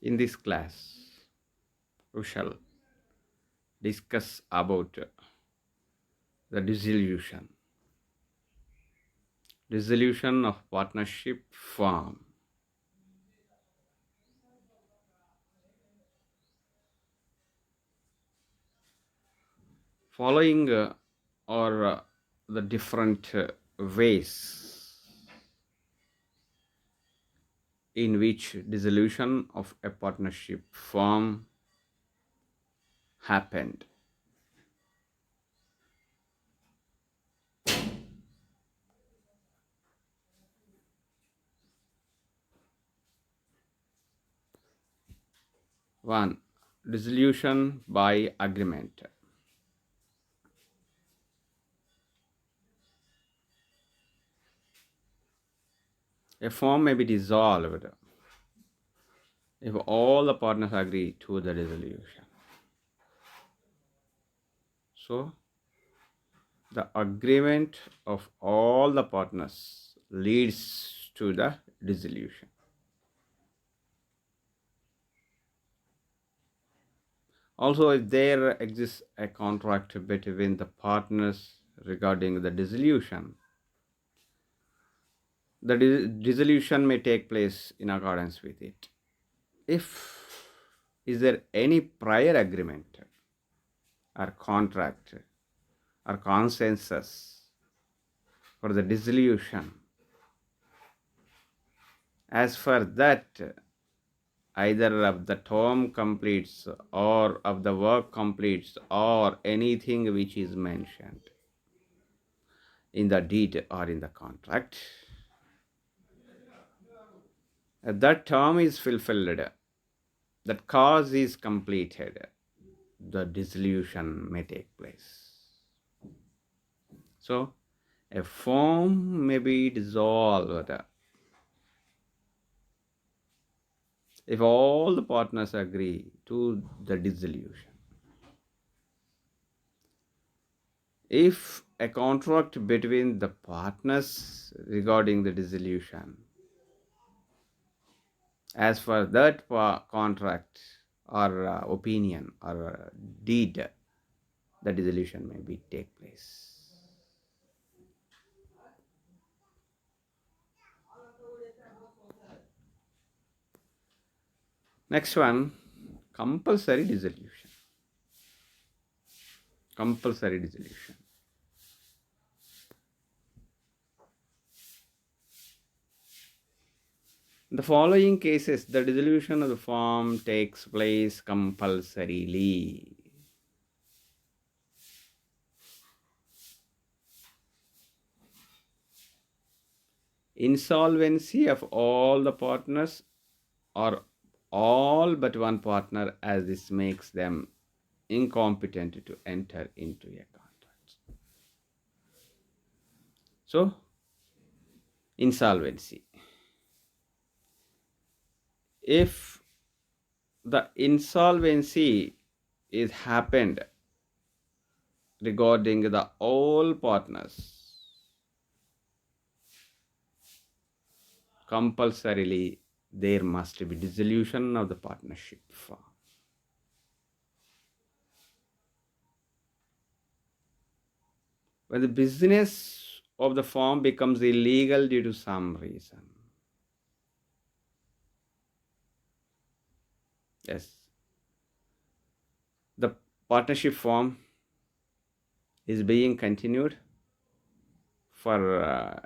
In this class, we shall discuss about the dissolution of partnership form. Following are the different ways in which dissolution of a partnership form happened. One, dissolution by agreement. A firm may be dissolved if all the partners agree to the dissolution. So, the agreement of all the partners leads to the dissolution. Also, if there exists a contract between the partners regarding the dissolution, the dissolution may take place in accordance with it. If is there any prior agreement or contract or consensus for the dissolution, as for that, either of the term completes or of the work completes or anything which is mentioned in the deed or in the contract, that term is fulfilled, that cause is completed, the dissolution may take place. So, a firm may be dissolved if all the partners agree to the dissolution. If a contract between the partners regarding the dissolution, as for that contract or opinion or deed, the dissolution may be take place. Next one, compulsory dissolution. Compulsory dissolution. In the following cases, the dissolution of the firm takes place compulsorily. Insolvency of all the partners or all but one partner, as this makes them incompetent to enter into a contract. So, insolvency. If the insolvency is happened regarding the all partners, compulsorily there must be dissolution of the partnership firm. When the business of the firm becomes illegal due to some reason, yes, the partnership firm is being continued for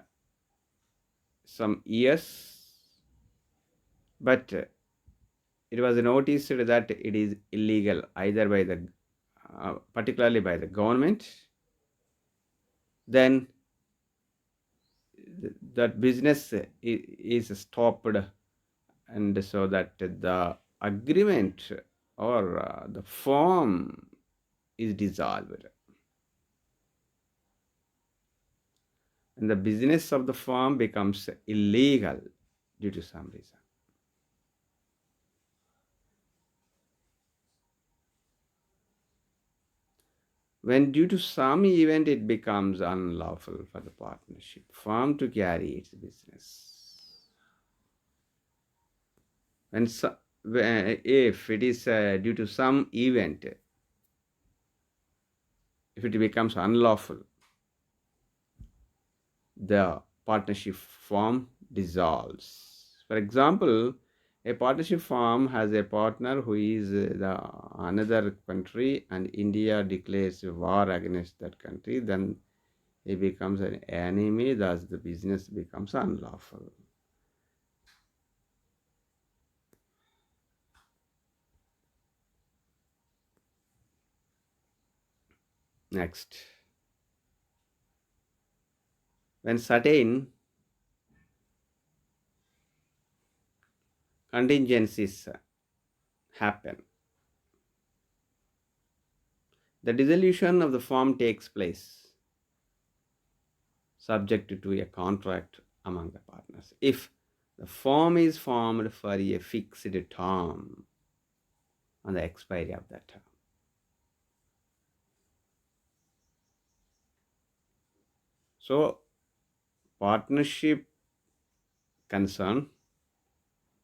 some years, but it was noticed that it is illegal either by the particularly by the government, then that business is stopped, and so that the agreement or the firm is dissolved, and the business of the firm becomes illegal due to some reason. When due to some event it becomes unlawful for the partnership firm to carry its business. if it is due to some event, if it becomes unlawful, the partnership firm dissolves. For example, a partnership firm has a partner who is another country, and India declares war against that country, then he becomes an enemy, thus the business becomes unlawful. Next, when certain contingencies happen, the dissolution of the firm takes place subject to a contract among the partners. If the firm is formed for a fixed term on the expiry of that term. So, partnership concern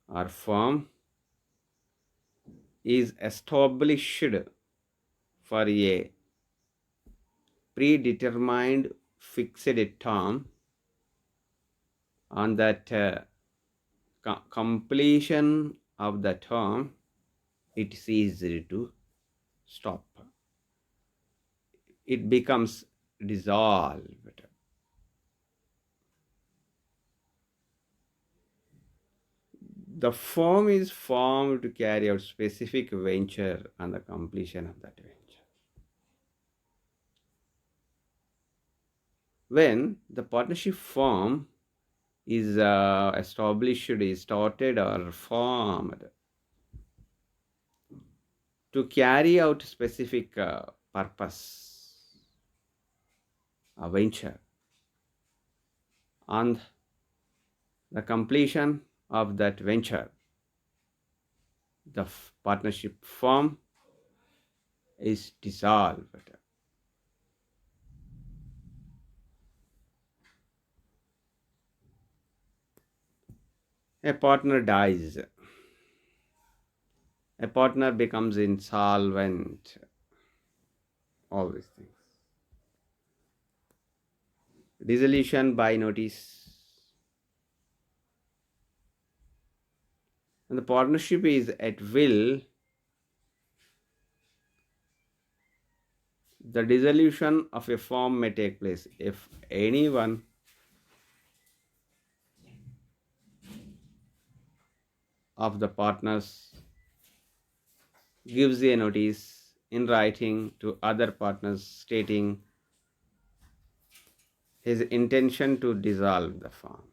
or firm is established for a predetermined fixed term. On that completion of the term, it ceases to stop. It becomes dissolved. The firm is formed to carry out specific venture on the completion of that venture. When the partnership firm is established, is started or formed to carry out specific purpose, a venture, on the completion of that venture, the partnership firm is dissolved. A partner dies, a partner becomes insolvent, all these things. Dissolution by notice. When the partnership is at will, the dissolution of a firm may take place if anyone of the partners gives a notice in writing to other partners stating his intention to dissolve the firm.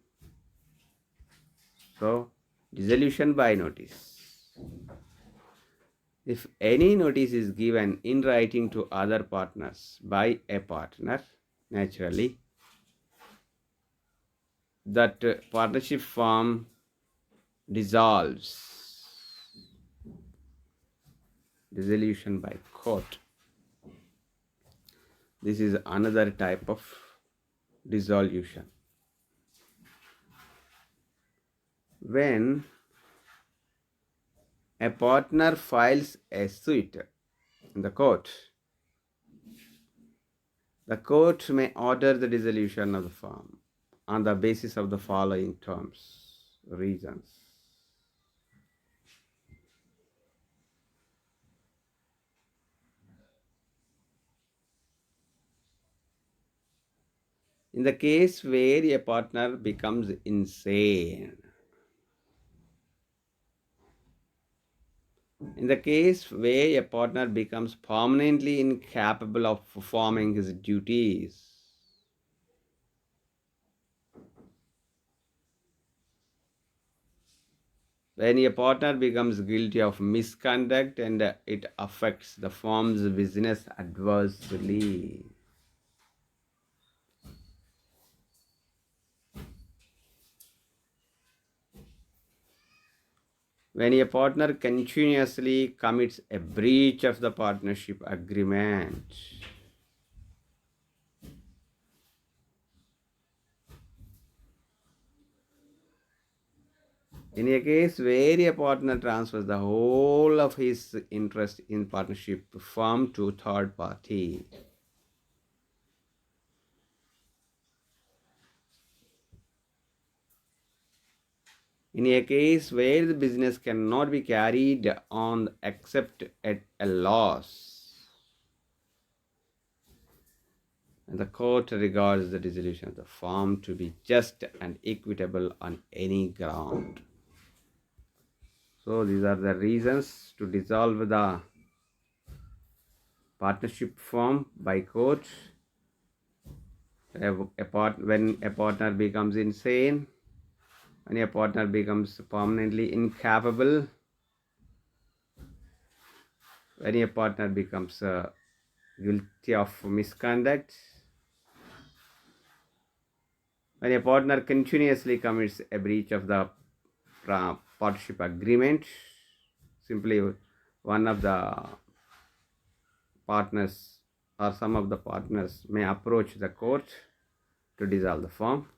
So, dissolution by notice. If any notice is given in writing to other partners by a partner, naturally, that partnership firm dissolves. Dissolution by court. This is another type of dissolution. When a partner files a suit in the court may order the dissolution of the firm on the basis of the following terms, reasons. In the case where a partner becomes insane, in the case where a partner becomes permanently incapable of performing his duties, when a partner becomes guilty of misconduct and it affects the firm's business adversely. When a partner continuously commits a breach of the partnership agreement, In a case where a partner transfers the whole of his interest in partnership firm to third party, in a case where the business cannot be carried on except at a loss, and the court regards the dissolution of the firm to be just and equitable on any ground. So these are the reasons to dissolve the partnership firm by court. When a partner becomes insane, when a partner becomes permanently incapable, when a partner becomes guilty of misconduct, when a partner continuously commits a breach of the partnership agreement, simply one of the partners or some of the partners may approach the court to dissolve the firm.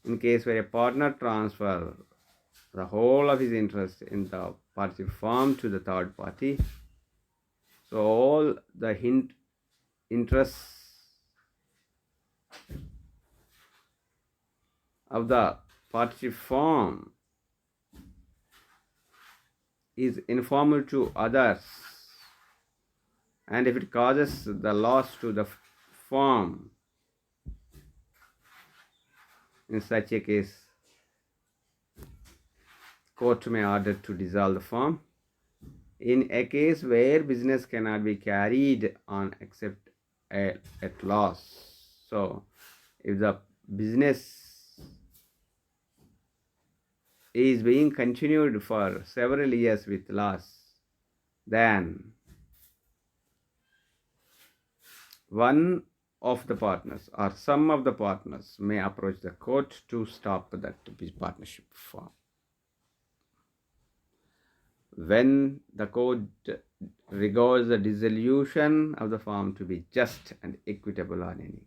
In case where a partner transfers the whole of his interest in the partnership firm to the third party, so all the interests of the partnership firm is informal to others, and if it causes the loss to the firm, in such a case, court may order to dissolve the firm. In a case where business cannot be carried on except at loss, so if the business is being continued for several years with loss, then one of the partners or some of the partners may approach the court to stop that partnership firm. When the court regards the dissolution of the firm to be just and equitable on any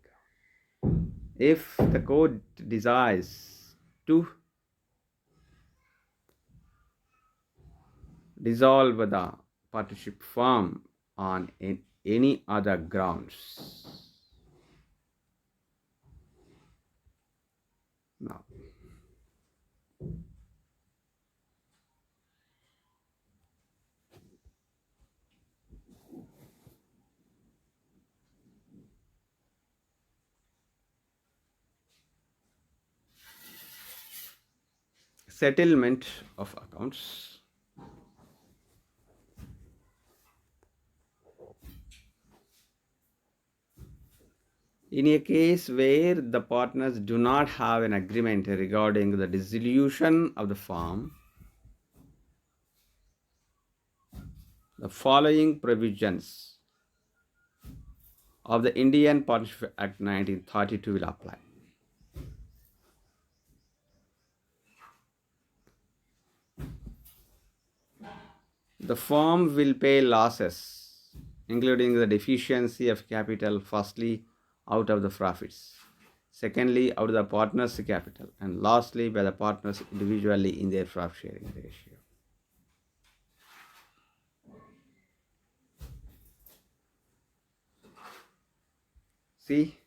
ground. If the court desires to dissolve the partnership firm on any other grounds. Now, settlement of accounts. In a case where the partners do not have an agreement regarding the dissolution of the firm, the following provisions of the Indian Partnership Act 1932 will apply. The firm will pay losses, including the deficiency of capital, firstly, out of the profits, secondly, out of the partners' capital, and lastly, by the partners individually in their profit sharing ratio. See,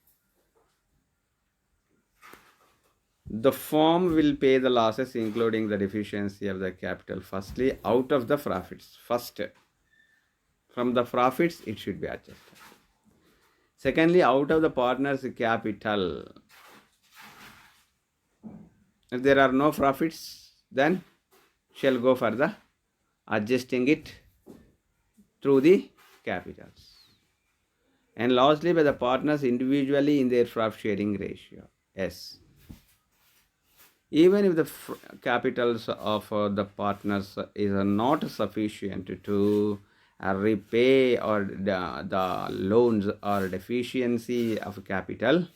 the firm will pay the losses, including the deficiency of the capital, firstly, out of the profits. First, from the profits, it should be adjusted. Secondly, out of the partner's capital. If there are no profits, then shall go for the adjusting it through the capitals. And lastly, by the partners individually in their profit sharing ratio. Yes. Even if the capitals of the partners is not sufficient to repay or the loans or deficiency of capital,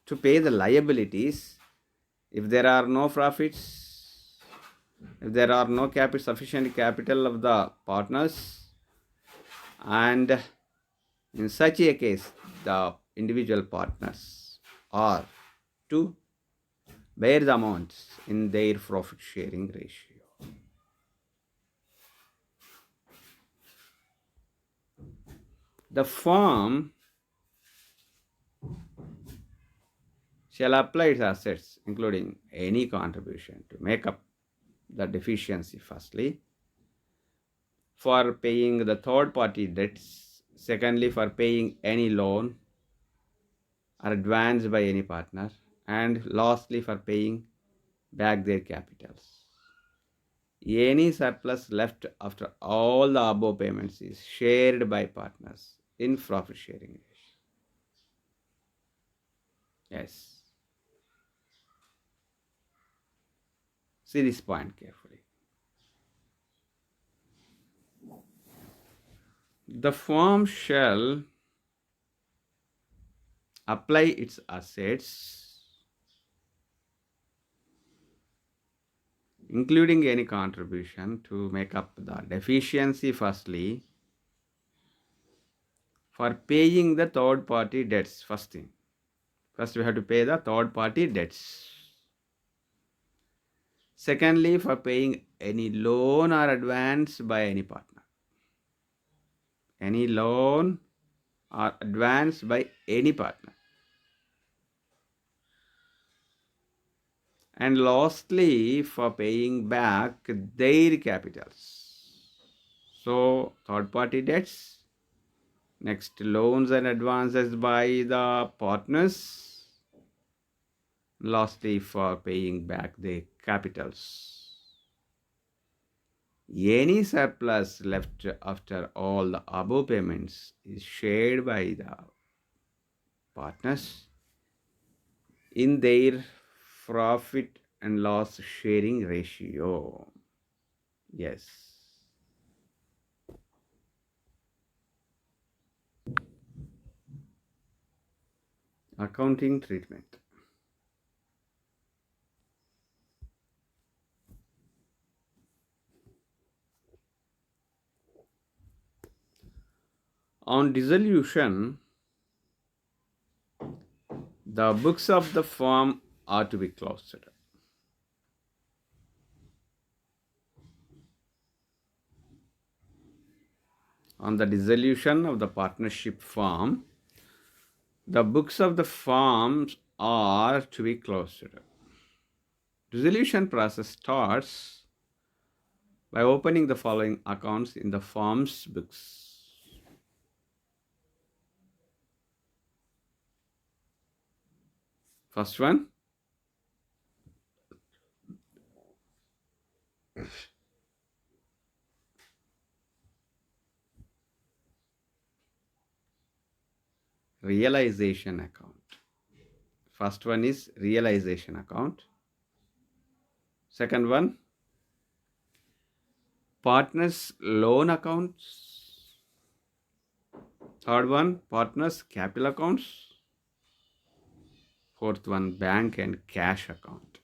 to pay the liabilities, if there are no profits, if there are no sufficient capital of the partners, and in such a case, the individual partners or to bear the amounts in their profit sharing ratio. The firm shall apply its assets, including any contribution, to make up the deficiency, firstly, for paying the third party debts, secondly, for paying any loan or advance by any partner, and lastly, for paying back their capitals. Any surplus left after all the above payments is shared by partners in profit sharing. Yes. See this point carefully. The firm shall apply its assets, including any contribution, to make up the deficiency, firstly, for paying the third party debts. First thing. First, we have to pay the third party debts. Secondly, for paying any loan or advance by any partner. Any loan or advance by any partner. And lastly, for paying back their capitals. So, third party debts, next loans and advances by the partners, lastly, for paying back their capitals. Any surplus left after all the above payments is shared by the partners in their profit and loss sharing ratio. Yes. Accounting treatment. On dissolution, the books of the firm are to be closed. On the dissolution of the partnership firm, the books of the firms are to be closed. Dissolution process starts by opening the following accounts in the firm's books. First one, realization account. First one is realization account. Second one, partners loan accounts. Third one, partners capital accounts. Fourth one, bank and cash account.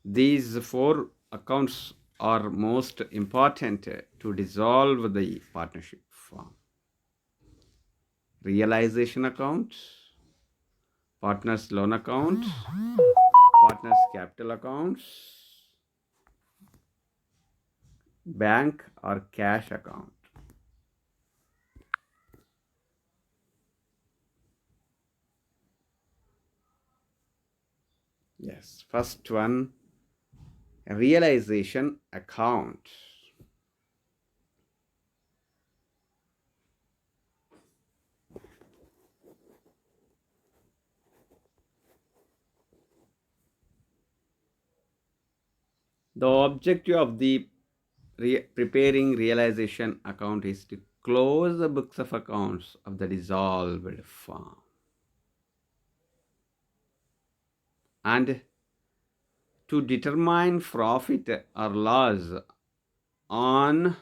These four accounts are most important to dissolve the partnership firm. Realization account, partners loan account, partners capital accounts, bank or cash account. Yes, first one, realization account. The objective of the preparing realization account is to close the books of accounts of the dissolved firm and to determine profit or loss on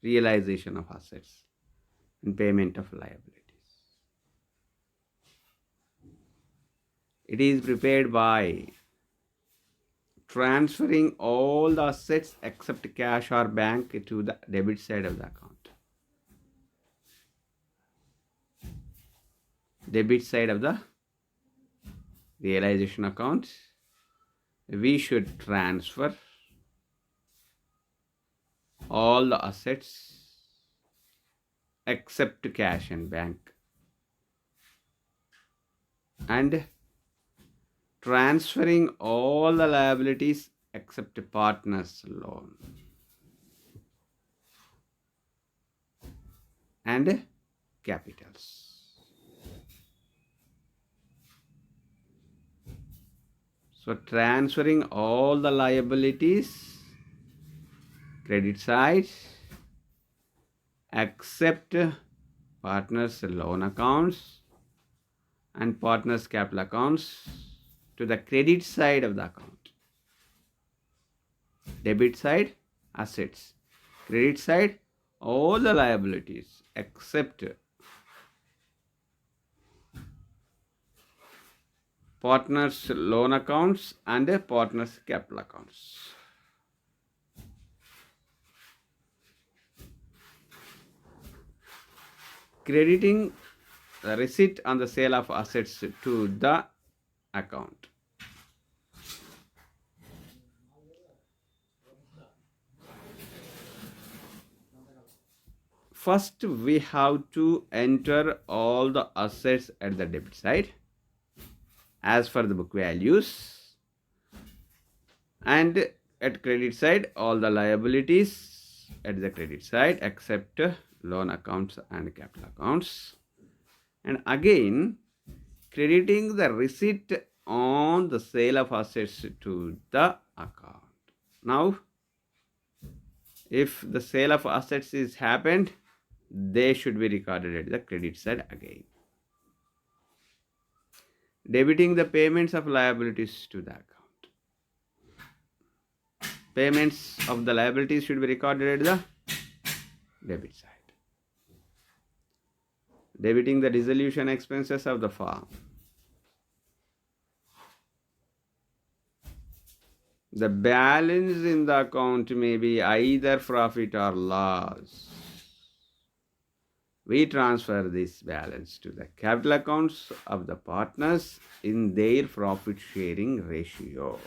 realization of assets and payment of liabilities. It is prepared by transferring all the assets except cash or bank to the debit side of the account. debit side of the realization account, we should transfer all the assets except cash and bank, and transferring all the liabilities except partner's loan and capitals. So transferring all the liabilities, credit side, except partners' loan accounts and partners' capital accounts to the credit side of the account. Debit side, assets. Credit side, all the liabilities except partners' loan accounts and partners' capital accounts. Crediting the receipt on the sale of assets to the account. First, we have to enter all the assets at the debit side as per the book values, and at credit side all the liabilities at the credit side except loan accounts and capital accounts, and again crediting the receipt on the sale of assets to the account. Now, if the sale of assets is happened, they should be recorded at the credit side again. Debiting the payments of liabilities to the account. Payments of the liabilities should be recorded at the debit side. Debiting the dissolution expenses of the firm. The balance in the account may be either profit or loss. We transfer this balance to the capital accounts of the partners in their profit sharing ratio.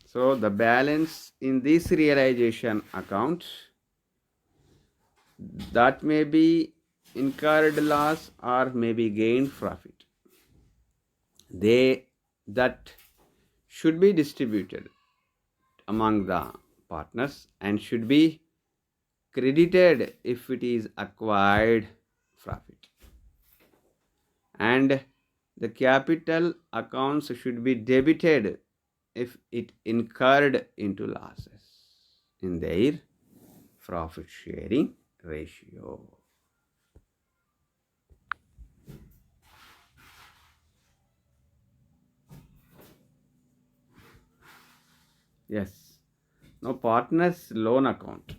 So the balance in this realization account, that may be incurred loss or may be gained profit, that should be distributed among the partners and should be credited if it is acquired profit, and the capital accounts should be debited if it incurred into losses in their profit sharing ratio. Yes. Now, partners loan account,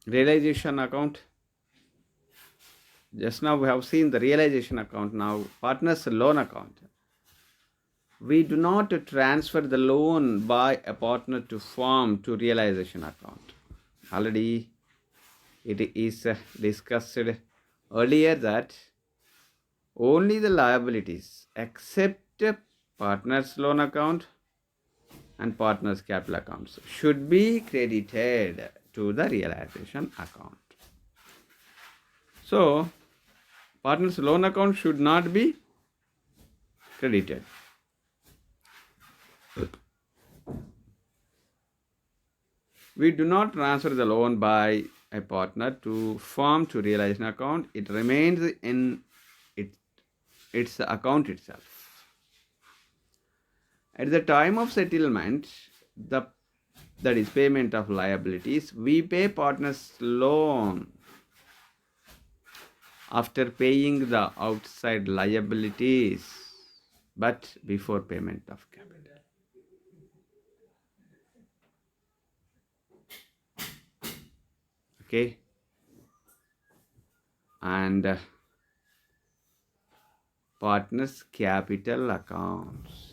realization account. Just now we have seen the realization account. Now, partners loan account. We do not transfer the loan by a partner to firm to realization account. Already it is discussed earlier that only the liabilities except partners loan account and partners capital accounts should be credited to the realization account. So, partners loan account should not be credited. We do not transfer the loan by a partner to firm to realization account. It remains in its account itself. At the time of settlement, that is payment of liabilities, we pay partners loan after paying the outside liabilities, but before payment of capital. Okay, and partners capital accounts.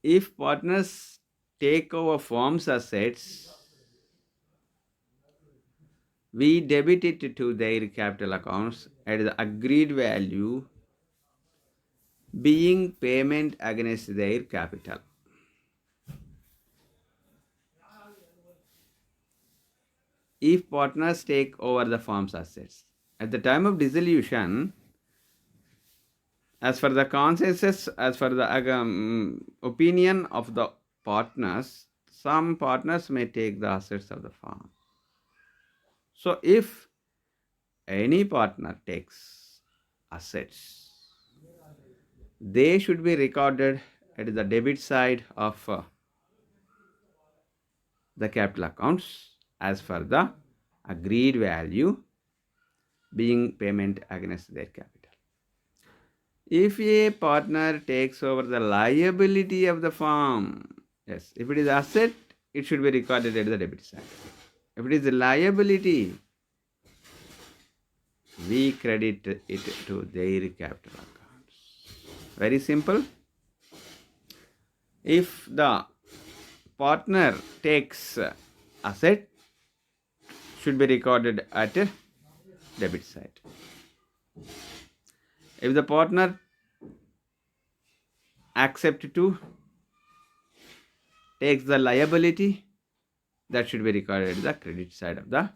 If partners take over firm's assets, we debit it to their capital accounts at the agreed value being payment against their capital. If partners take over the firm's assets, at the time of dissolution, as for the consensus, as for the opinion of the partners, some partners may take the assets of the firm. So if any partner takes assets, they should be recorded at the debit side of the capital accounts as per the agreed value being payment against their capital. If a partner takes over the liability of the firm, yes, if it is asset, it should be recorded at the debit side. If it is a liability, we credit it to their capital accounts. Very simple. If the partner takes asset, should be recorded at debit side. If the partner accepts to takes the liability, that should be recorded at the credit side of the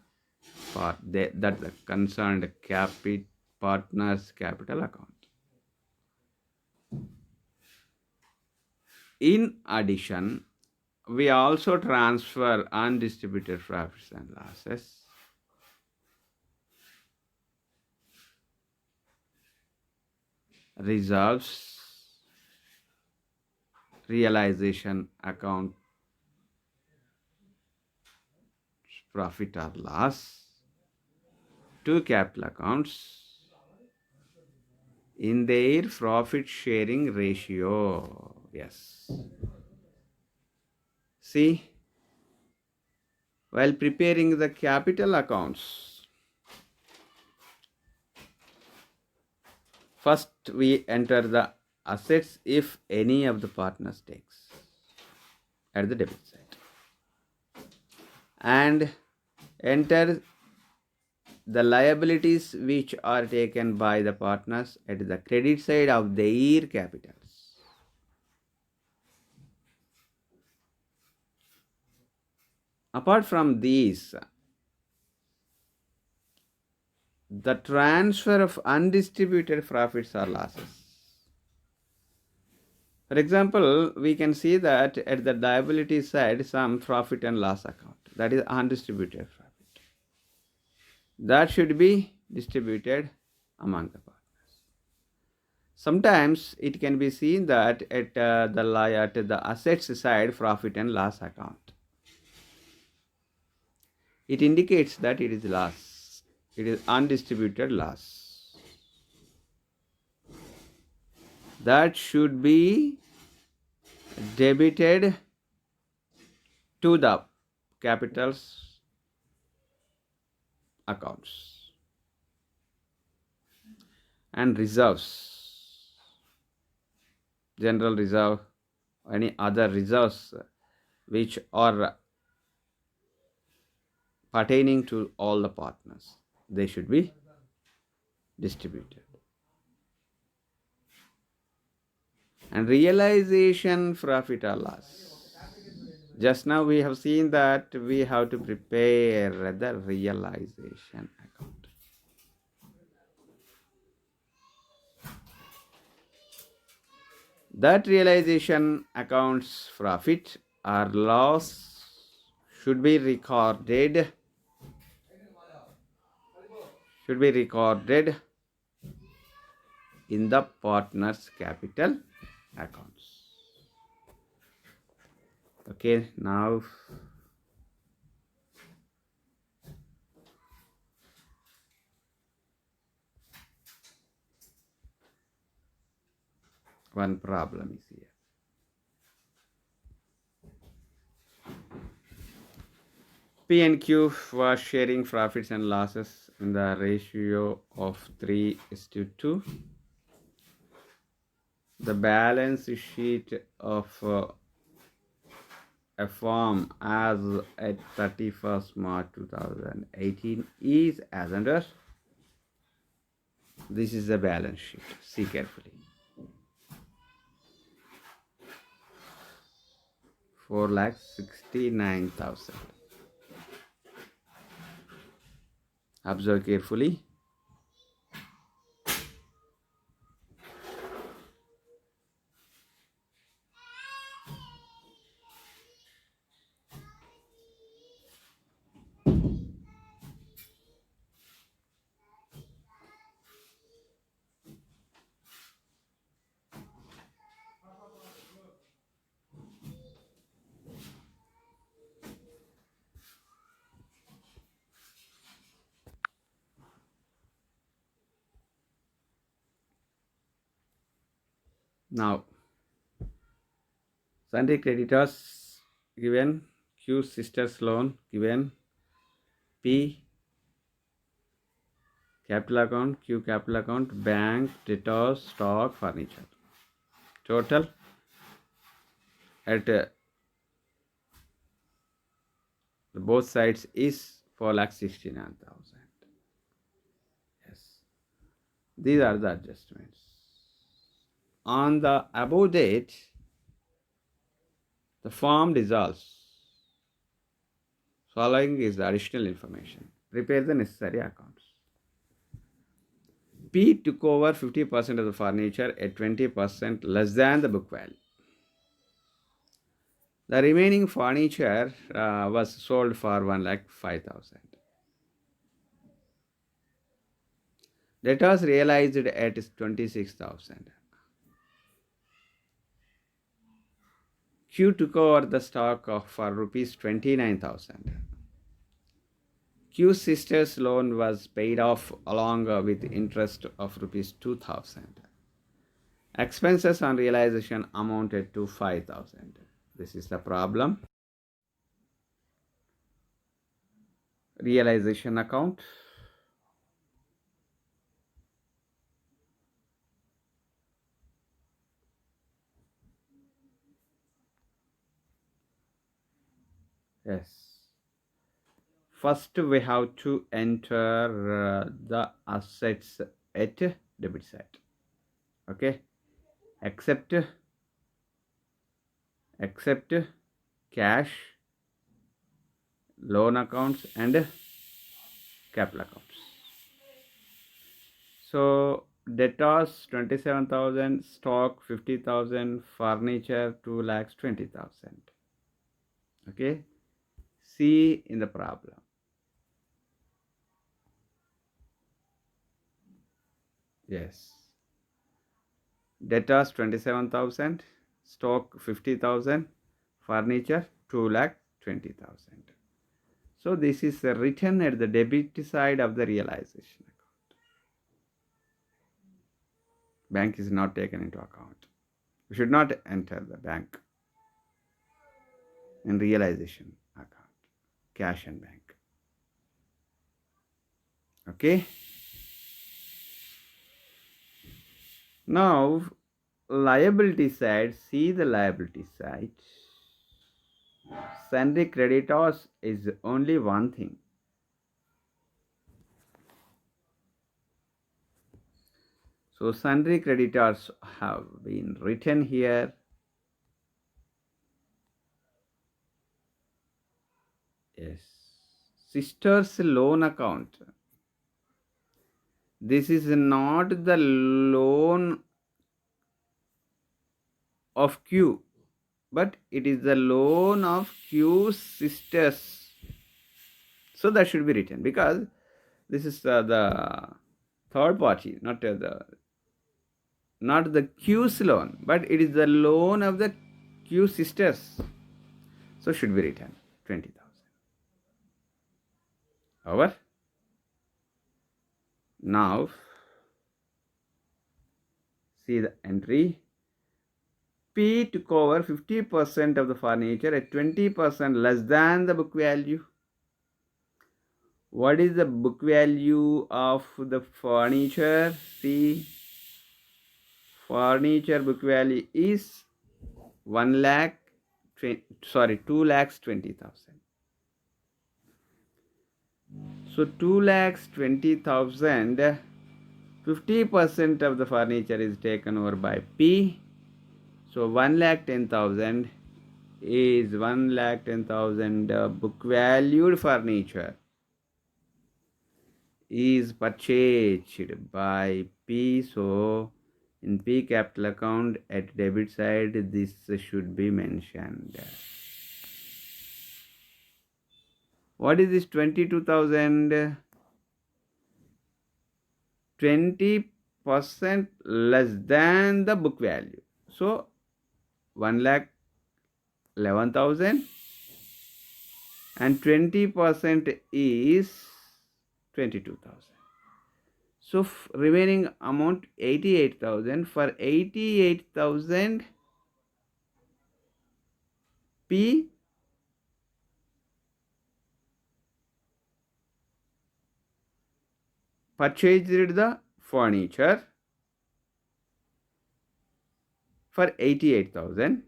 that the concerned partner's capital account. In addition, we also transfer undistributed profits and losses reserves, realization account, profit or loss to capital accounts in their profit sharing ratio. Yes. See, while preparing the capital accounts, first we enter the assets if any of the partners takes at the debit side, and enter the liabilities which are taken by the partners at the credit side of their capitals. Apart from these, the transfer of undistributed profits or losses. For example, we can see that at the liability side, some profit and loss account, that is undistributed profit. That should be distributed among the partners. Sometimes it can be seen that at the assets side, profit and loss account, it indicates that it is loss. It is undistributed loss. That should be debited to the capital's accounts. And reserves, general reserve, any other reserves which are pertaining to all the partners, they should be distributed. And realization profit or loss. Just now we have seen that we have to prepare the realization account. That realization account's profit or loss should be recorded in the partner's capital accounts. Okay, now one problem is here. P and Q was sharing profits and losses in the ratio of 3:2. The balance sheet of a firm as at 31st March 2018 is as under. This is the balance sheet. See carefully. 4,69,000. Observe carefully. Now, sundry creditors given, Q sisters loan given, P capital account, Q capital account, bank, debtors, stock, furniture. Total at both sides is 4,69,000. Yes, these are the adjustments. On the above date, the firm dissolves. Following is the additional information. Prepare the necessary accounts. P took over 50% of the furniture at 20% less than the book value. The remaining furniture was sold for 1,05,000. Debtors realized at 26,000. Q took over the stock for rupees 29,000. Q sisters loan was paid off along with interest of rupees 2,000. Expenses on realization amounted to 5,000. This is the problem. Realization account. Yes. First, we have to enter the assets at debit side. Okay. Except cash, loan accounts, and capital accounts. So debtors 27,000, stock 50,000, furniture 2,20,000. Okay. See in the problem. Yes. Debtors 27,000, stock 50,000, furniture 2,20,000. So this is written at the debit side of the realization account. Bank is not taken into account. We should not enter the bank in realization account, cash and bank. Okay. Now, liability side, see the liability side. Sundry creditors is only one thing. So, sundry creditors have been written here. Yes. Sisters loan account. This is not the loan of Q, but it is the loan of Q sisters. So that should be written because this is the third party, not the Q's loan, but it is the loan of the Q sisters. So should be written 20,000. Over. Now see the entry. P took over 50% of the furniture at 20% less than the book value. What is the book value of the furniture? See, furniture book value is 1,20,000. 2,20,000. So 2,20,000, 50% of the furniture is taken over by P. So 1,10,000 is 1,10,000 book valued furniture is purchased by P. So in P capital account at debit side, this should be mentioned. What is this 22,000? 20% less than the book value. So 1,11,000 and 20% is 22,000. So remaining amount 88,000. For 88,000 P purchased the furniture for 88,000.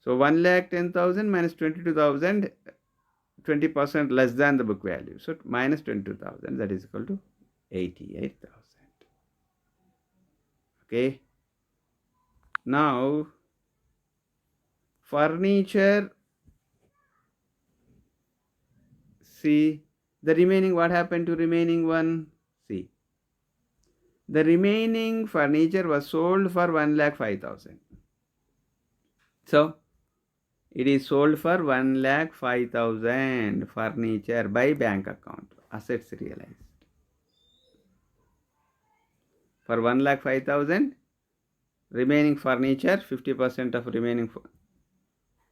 So 1,10,000 minus 22,000, 20% less than the book value. So minus 22,000, that is equal to 88,000. Okay. Now furniture, see the remaining, what happened to remaining one? See, the remaining furniture was sold for 1,05,000. So it is sold for 1,05,000 furniture by bank account, assets realized. For 1,05,000, remaining furniture, 50% of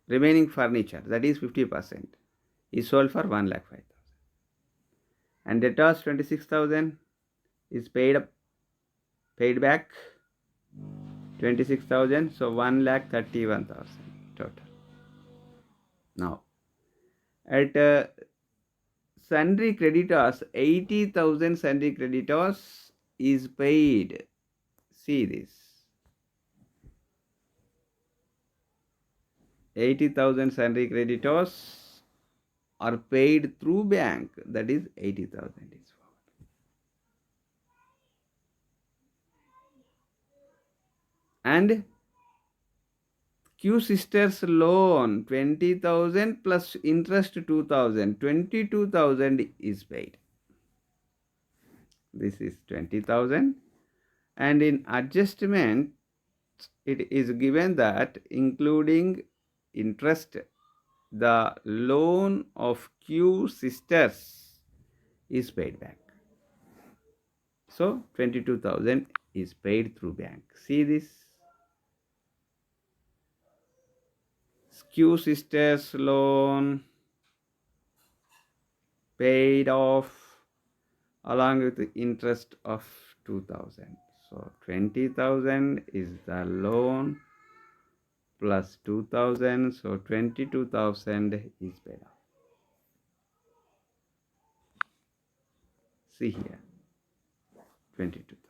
remaining furniture, that is 50%, is sold for 1,05,000. And debtors 26,000 is paid back 26,000, so 1,31,000 total. Now at sundry creditors, 80,000 sundry creditors is paid. See this, 80,000 sundry creditors are paid through bank, that is 80,000 is forward. And Q sisters loan 20,000 plus interest 2,000, 22,000 is paid. This is 20,000, and in adjustment it is given that including interest, the loan of Q sisters is paid back. So 22,000 is paid through bank. See this, Q sisters loan paid off along with the interest of 2,000. So 20,000 is the loan plus 2,000, so 22,000 is paid off. See here, 22,000.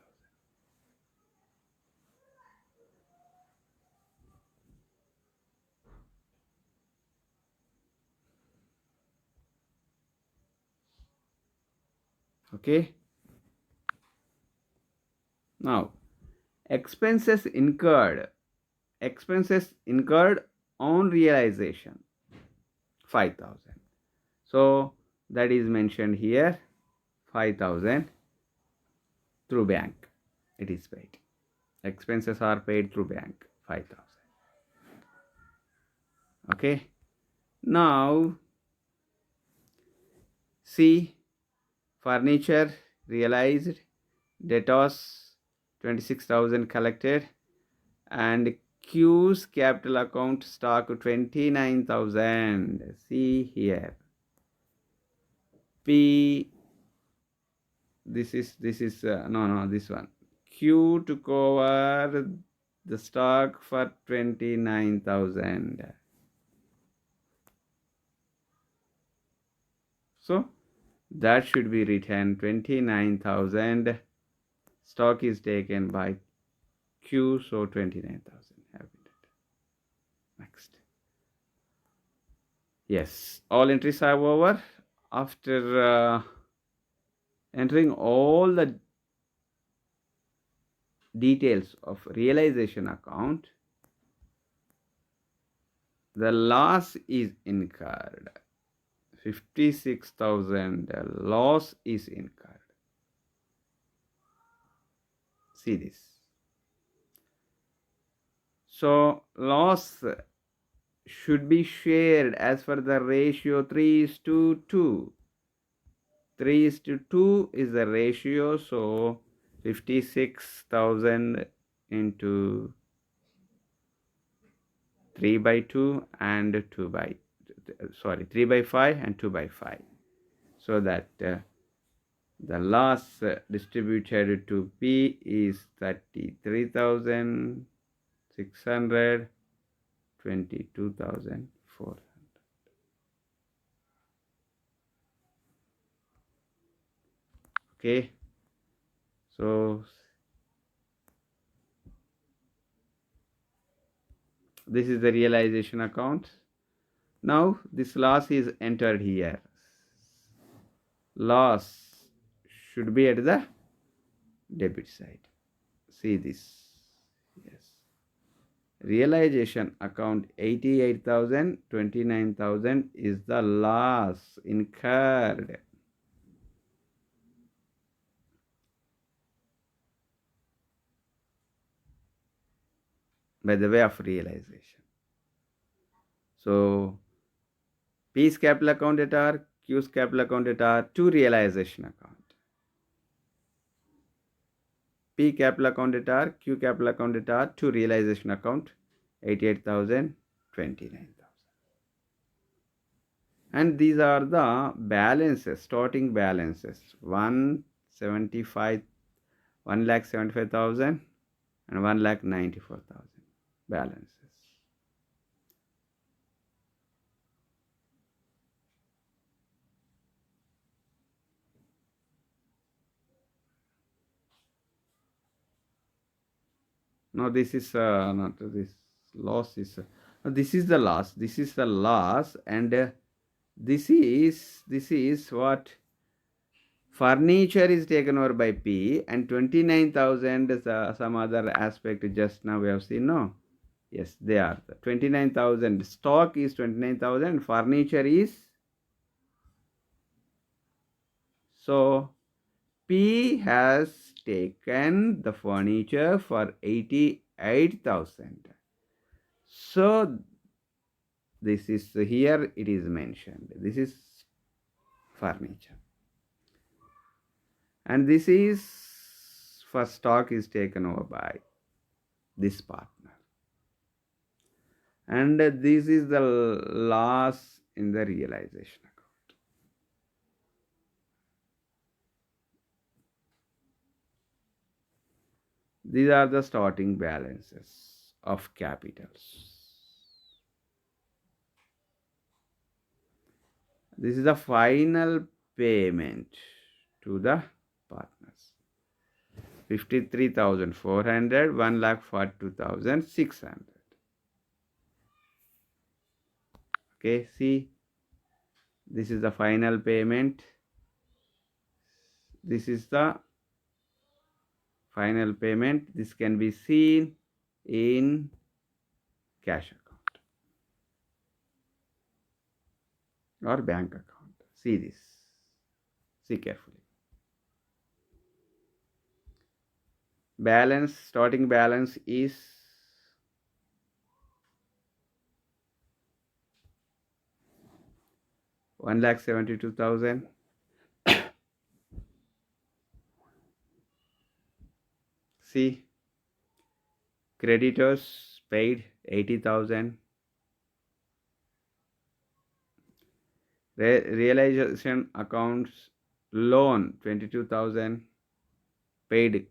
Okay. Now expenses incurred on realization 5,000. So that is mentioned here, 5,000 through bank it is paid. Expenses are paid through bank, 5,000. Okay. Now see, furniture realized, debtors 26,000 collected, and Q's capital account stock 29,000. See here, P, this is this one, Q took over the stock for 29,000. So that should be written, 29,000 stock is taken by Q, so 29,000 have been written. Next. Yes, all entries are over. After entering all the details of realization account, the loss is incurred. 56,000 loss is incurred. See this. So loss should be shared as per the ratio 3 is to 2. 3 is to 2 is the ratio, so 56,000 into 3 by 2 and 2 by 3 by 5 and 2 by 5, so that the loss distributed to P is 33,600, 22,400. Okay, so this is the realization account. Now this loss is entered here. Loss should be at the debit side. See this. Yes. Realization account 88,000, 29,000 is the loss incurred. By the way of realization. So P's capital account at R, Q's capital account at R, to realization account. P capital account at R, Q capital account at R, to realization account 88,000, 29,000. And these are the balances, starting balances 175, 1,75,000 and 1,94,000 balances. No, this is not this loss is this is the loss. This is the loss, and this is what furniture is taken over by P, and 29,000 is some other aspect just now we have seen. No, yes, they are 29,000. Stock is 29,000. Furniture is, so P has taken the furniture for 88,000. So this is here it is mentioned. This is furniture. And this is for stock is taken over by this partner. And this is the loss in the realization account. These are the starting balances of capitals. This is the final payment to the partners. 53,400, 1,42,600. Okay, see, this is the final payment. This is the final payment. This can be seen in cash account or bank account. See this. See carefully. Balance, starting balance is 1,72,000. See, creditors paid 80,000. Realization accounts loan 22,000. Paid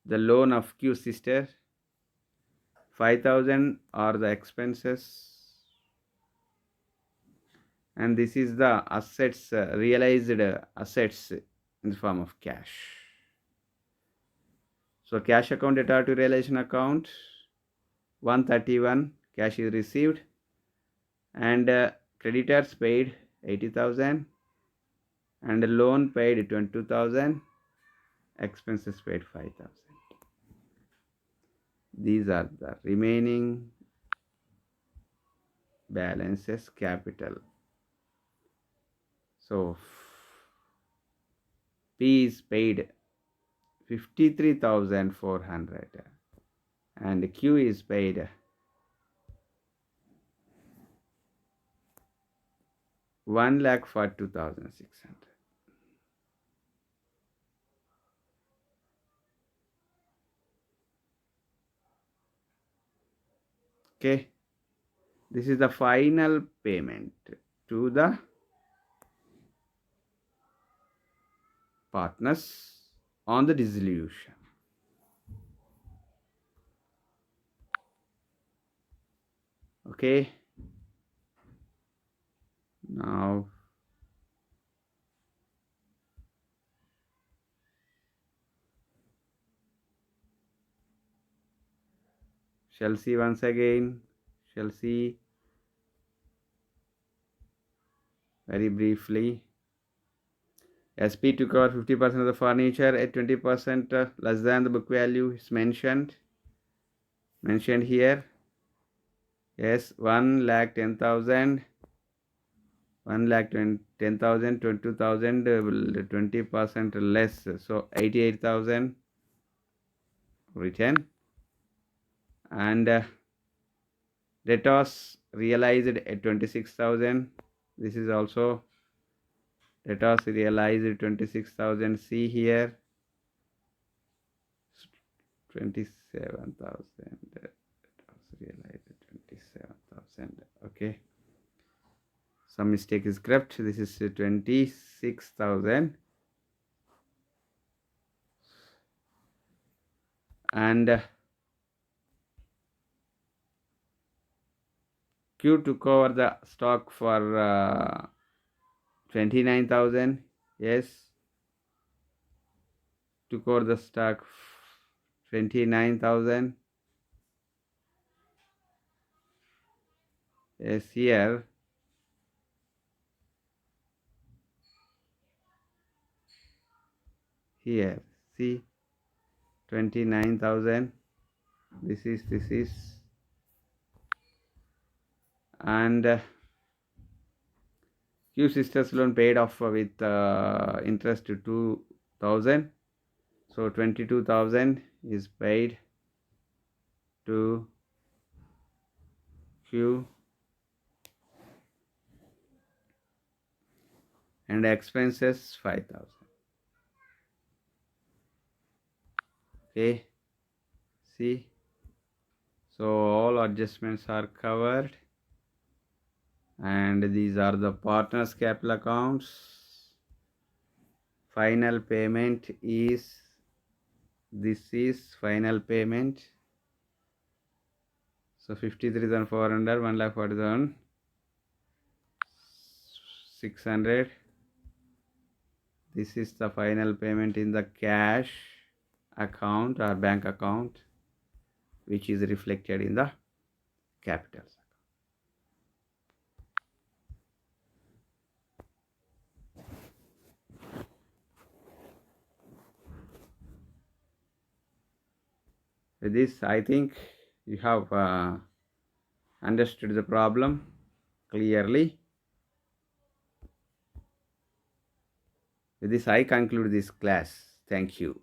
the loan of Q sister. 5,000 are the expenses. And this is the assets, realized assets in the form of cash. So cash account data to realization account 131 cash is received, and creditors paid 80,000 and the loan paid 22,000, expenses paid 5,000. These are the remaining balances capital. So P is paid 53,400 and Q is paid 1,42,600. Okay, this is the final payment to the partners on the dissolution. Okay, now shall see once again, shall see very briefly. SP took over 50% of the furniture at 20% less than the book value is mentioned here. Yes, 1,10,000, 1,10,000, 20,000, 20% less, so 88,000 written. And debtors realized at 26,000. This is also debtors realized 26,000. See here, 27,000. Realized 27,000. Okay, some mistake is correct. This is 26,000. And Q took over the stock for 29,000. Yes, took over the stock 29,000. Yes, here see 29,000. This is and Q sisters loan paid off with interest to 2,000. So 22,000 is paid to Q, and expenses 5,000. Okay, see, so all adjustments are covered, and these are the partners capital accounts. Final payment is, this is final payment, so 53,400, 1,40,600. This is the final payment in the cash account or bank account, which is reflected in the capitals. With this, I think you have understood the problem clearly. With this, I conclude this class. Thank you.